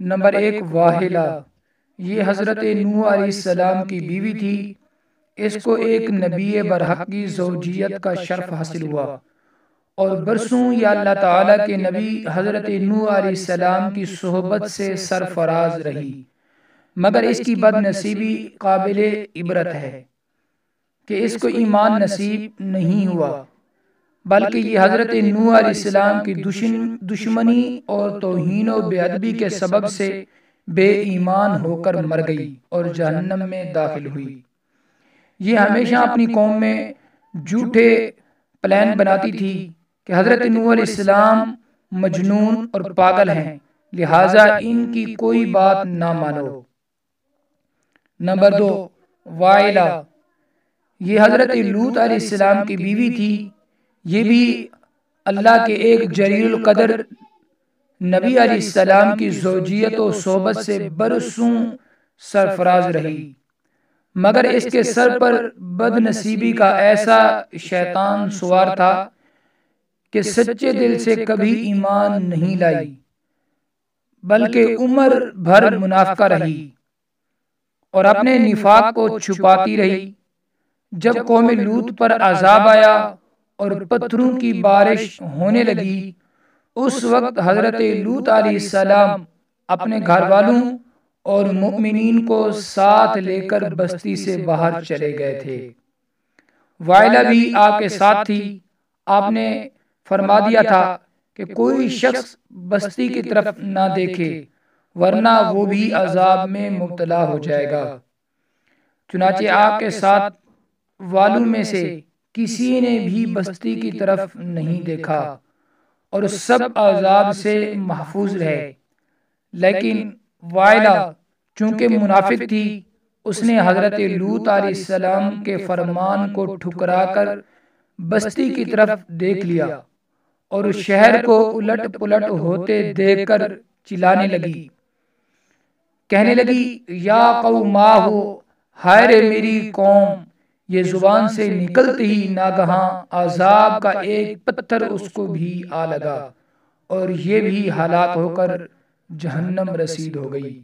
Number ایک، واحلہ، یہ حضرت نوح علیہ السلام کی بیوی تھی۔ اس کو ایک نبی برحق کی زوجیت کا شرف حاصل ہوا اور برسوں یہ اللہ تعالیٰ کے نبی حضرت نوح علیہ السلام کی صحبت سے سرفراز رہی، مگر اس کی بد نصیبی قابل عبرت ہے کہ اس کو ایمان نصیب نہیں ہوا، بلکہ یہ حضرت نوح علیہ السلام کی دشمنی اور توہین و بے ادبی کے سبب سے بے ایمان ہو کر مر گئی اور جہنم میں داخل ہوئی۔ یہ ہمیشہ اپنی قوم میں جھوٹے پلان بناتی تھی کہ حضرت نوح علیہ السلام مجنون اور پاگل ہیں، لہٰذا ان کی کوئی بات نہ مانو۔ نمبر دو، وائلہ، یہ حضرت لوط علیہ السلام کی بیوی تھی۔ یہ بھی اللہ کے ایک جلیل القدر نبی علیہ السلام کی زوجیت و صحبت سے برسوں سرفراز رہی، مگر اس کے سر پر بد نصیبی کا ایسا شیطان سوار تھا کہ سچے دل سے کبھی ایمان نہیں لائی، بلکہ عمر بھر منافقہ رہی اور اپنے نفاق کو چھپاتی رہی۔ جب قوم لوط پر عذاب آیا اور پتھروں کی بارش ہونے لگی، اس وقت حضرت لوط علیہ السلام اپنے گھر والوں اور مؤمنین کو ساتھ لے کر بستی سے باہر چلے گئے تھے۔ وائلہ بھی آپ کے ساتھ تھی۔ آپ نے فرما دیا تھا کہ کوئی شخص بستی کی طرف نہ دیکھے ورنہ وہ بھی عذاب میں مبتلا ہو جائے گا۔ چنانچہ آپ کے ساتھ والوں میں سے کسی نے بھی بستی کی طرف نہیں دیکھا اور سب عذاب سے محفوظ رہے، لیکن وائلہ چونکہ منافق تھی، اس نے حضرت لوط علیہ السلام کے فرمان کو ٹھکرا کر بستی کی طرف دیکھ لیا اور اس شہر کو الٹ پلٹ ہوتے دیکھ کر چلانے لگی، کہنے لگی یا قوماہ، ہائے رے میری قوم۔ یہ زبان سے نکلتے ہی ناگہاں عذاب کا ایک پتھر اس کو بھی آ لگا اور یہ بھی ہلاک ہو کر جہنم رسید ہو گئی۔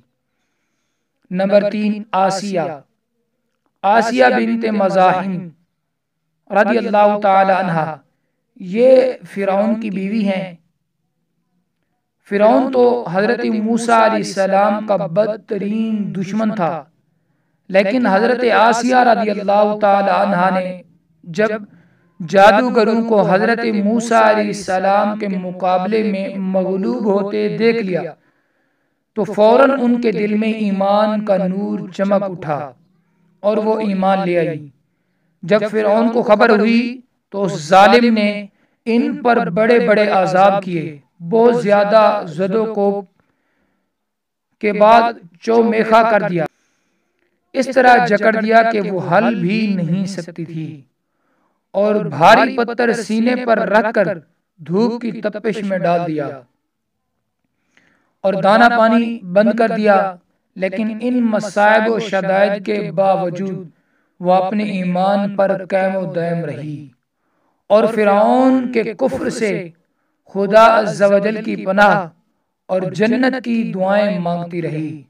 نمبر تین، آسیہ، آسیہ بنت مزاحم رضی اللہ تعالی عنہا، یہ فرعون کی بیوی ہیں۔ فرعون تو حضرت موسیٰ علیہ السلام کا بدترین دشمن تھا، لیکن حضرت آسیہ رضی اللہ تعالی عنہا نے جب جادوگروں کو حضرت موسیٰ علیہ السلام کے مقابلے میں مغلوب ہوتے دیکھ لیا تو فوراً ان کے دل میں ایمان کا نور چمک اٹھا اور وہ ایمان لے آئی۔ جب فرعون کو خبر ہوئی تو اس ظالم نے ان پر بڑے بڑے عذاب کیے، بہت زیادہ زد و کوب کے بعد چومیخا کر دیا، اس طرح جکڑ دیا کہ وہ ہل بھی نہیں سکتی تھی، اور بھاری پتھر سینے پر رکھ کر دھوپ کی تپش میں ڈال دیا اور دانا پانی بند کر دیا، لیکن ان مصائب و شدائد کے باوجود وہ اپنے ایمان پر قائم و دائم رہی اور فرعون کے کفر سے خدا عز و جل کی پناہ اور جنت کی دعائیں مانگتی رہی،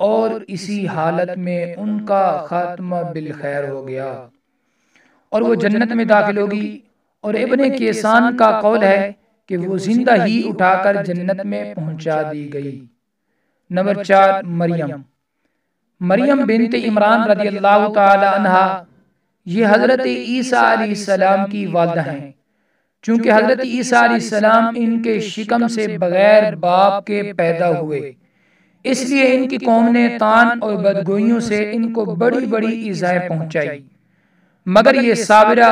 اور اسی حالت میں ان کا خاتمہ بالخیر ہو گیا اور وہ جنت میں داخل ہوگی۔ اور ابن کیسان کا قول ہے کہ وہ زندہ ہی اٹھا کر جنت میں پہنچا دی گئی۔ نمبر چار، مریم، مریم بنت عمران رضی اللہ تعالی عنہا، یہ حضرت عیسیٰ علیہ السلام کی والدہ ہیں۔ چونکہ حضرت عیسیٰ علیہ السلام ان کے شکم سے بغیر باپ کے پیدا ہوئے، اس لیے ان کی قوم نے طعن اور بدگوئیوں سے ان کو بڑی بڑی ایذائیں پہنچائی، مگر یہ صابرہ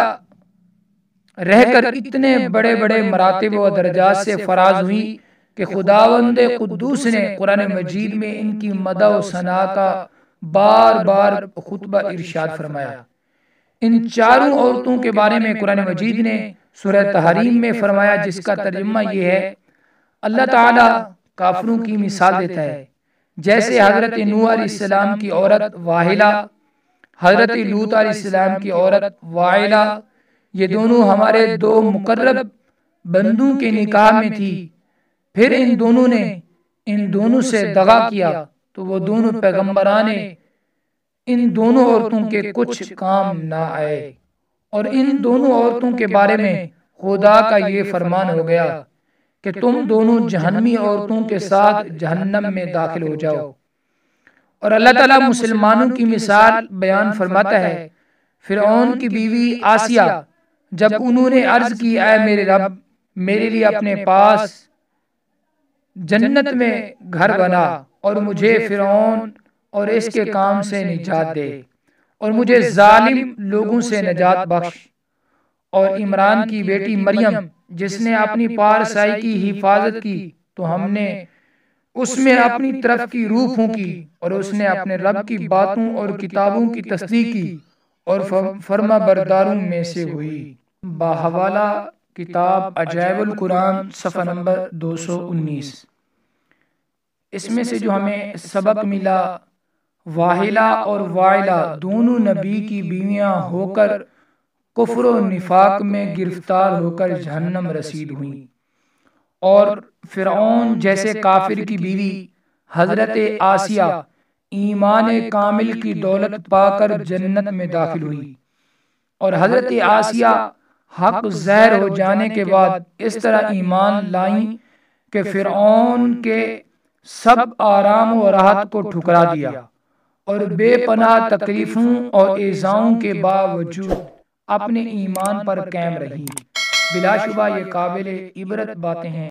رہ کر اتنے بڑے بڑے مراتب و درجات سے فراز ہوئی کہ خداوند قدوس نے قرآن مجید میں ان کی مدح و ثنا کا بار بار خطبہ ارشاد فرمایا۔ ان چاروں عورتوں کے بارے میں قرآن مجید نے سورہ تحریم میں فرمایا، جس کا ترجمہ یہ ہے، اللہ تعالیٰ کافروں کی مثال دیتا ہے جیسے حضرت نوح علیہ السلام کی عورت واحلہ، حضرت لوط علیہ السلام کی عورت وائلہ، یہ دونوں ہمارے دو مقرب بندوں کے نکاح میں تھی، پھر ان دونوں نے ان دونوں سے دغا کیا تو وہ دونوں پیغمبران ان دونوں عورتوں کے کچھ کام نہ آئے، اور ان دونوں عورتوں کے بارے میں خدا کا یہ فرمان ہو گیا کہ تم دونوں جہنمی عورتوں کے ساتھ جہنم میں داخل ہو جاؤ۔ اور اللہ تعالیٰ مسلمانوں کی مثال بیان فرماتا ہے، فرعون کی بیوی آسیہ جب انہوں نے عرض کی اے میرے رب، میرے لیے اپنے پاس جنت میں گھر بنا اور مجھے فرعون اور اس کے کام سے نجات دے، اور مجھے ظالم لوگوں سے نجات بخش۔ اور عمران کی بیٹی مریم جس نے اپنی پارسائی کی حفاظت کی تو ہم نے اس میں اپنی طرف کی روح پھونکی، اور اس نے اپنے رب کی باتوں اور کتابوں کی تصدیق کی اور فرما برداروں میں سے ہوئی۔ باحوالہ کتاب عجائب القرآن صفحہ نمبر 219۔ اس میں سے جو ہمیں سبق ملا، واحلہ اور وائلہ دونوں نبی کی بیویاں ہو کر کفر و نفاق میں گرفتار ہو کر جہنم رسید ہوئیں، اور فرعون جیسے کافر کی بیوی حضرت آسیہ ایمان کامل کی دولت پا کر جنت میں داخل ہوئی، اور حضرت آسیہ حق ظاہر ہو جانے کے بعد اس طرح ایمان لائیں کہ فرعون کے سب آرام و راحت کو ٹھکرا دیا، اور بے پناہ تکلیفوں اور ایذاؤں کے باوجود اپنے ایمان پر قائم رہی۔ بلا شبہ یہ قابل عبرت باتیں ہیں۔